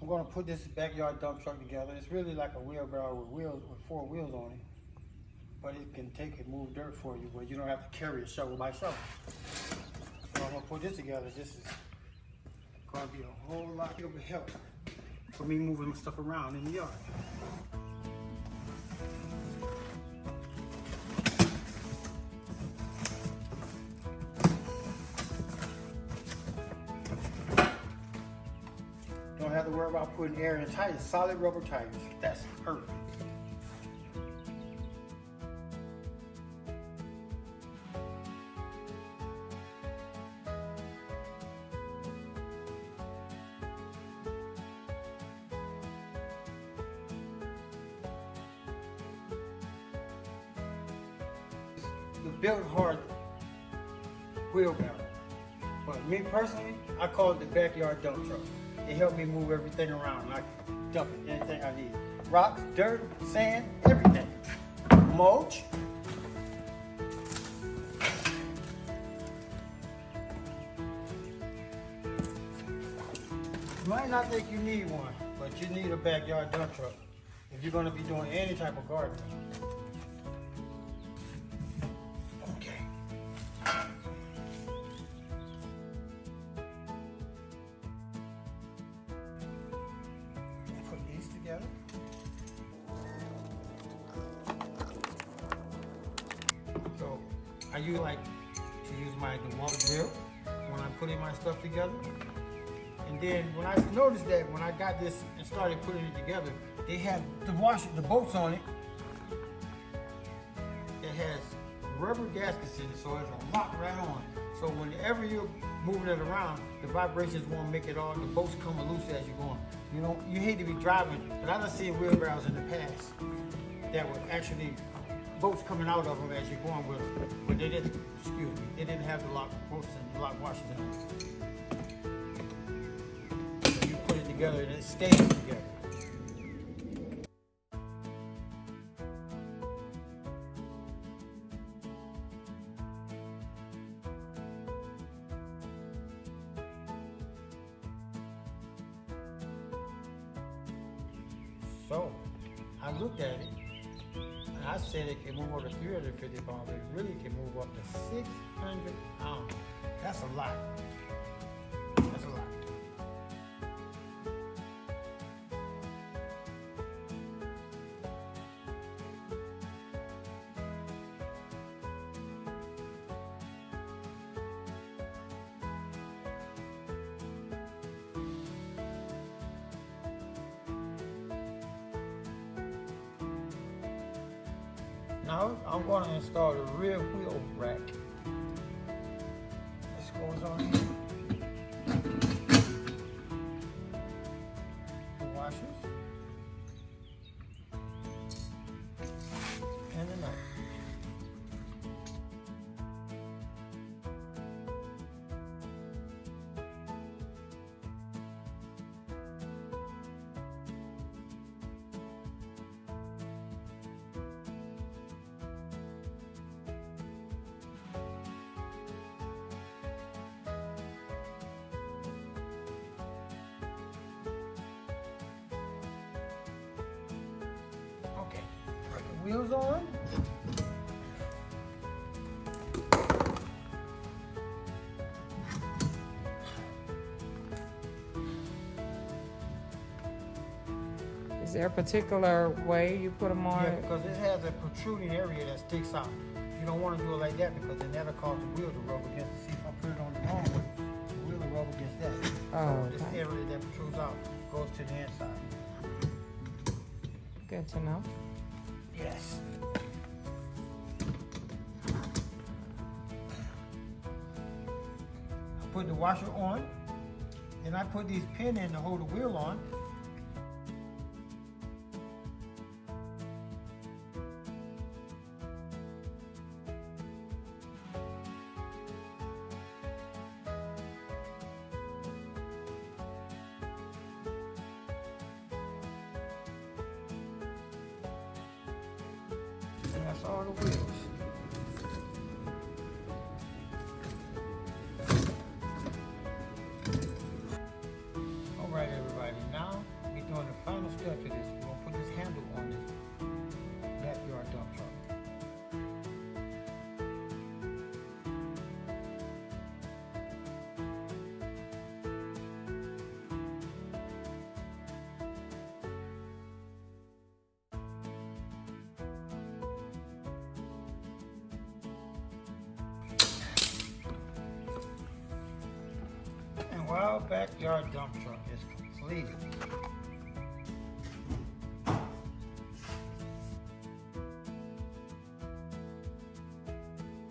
I'm gonna put this backyard dump truck together. It's really like a wheelbarrow with wheels, with 4 wheels on it. But it can take and move dirt for you, where you don't have to carry it shovel by shovel. So I'm gonna put this together. This is gonna be a whole lot of help for me moving stuff around in the yard. Don't have to worry about putting air in tires, solid rubber tires. That's perfect. The Bilt Hard Wheelbarrow. But me personally, I call it the backyard dump truck. It helped me move everything around. I can dump it, anything I need. Rocks, dirt, sand, everything. Mulch. You might not think you need one, but you need a backyard dump truck if you're going to be doing any type of gardening. Together. So I like to use the water drill when I'm putting my stuff together. And then when I noticed that when I got this and started putting it together, they have the bolts on it. It has rubber gaskets in it, so it's a lock right on. So whenever you're moving it around, the vibrations won't make it all, the bolts come loose as you're going. You hate to be driving, but I've seen wheelbarrows in the past that were actually bolts coming out of them as you're going with them. But they didn't, they didn't have the lock bolts and the lock washers in them. So you put it together and it stays together. So I looked at it and I said it can move up to 350 pounds. It really can move up to 600 pounds. That's a lot. That's a lot. Now I'm going to install the rear wheel rack. This goes on here. The washers and the nut. Okay, put the wheels on. Is there a particular way you put them on? Yeah, because it has a protruding area that sticks out. You don't want to do it like that because then that'll cause the wheel to rub against it. See, if I put it on the wrong way, the wheel will rub against that. Oh, so this area that protrudes out goes to the inside. Good to know. Yes. I put the washer on, and I put these pins in to hold the wheel on. And that's all the wheels. All right, everybody. Now Wild Backyard Dump Truck is completed.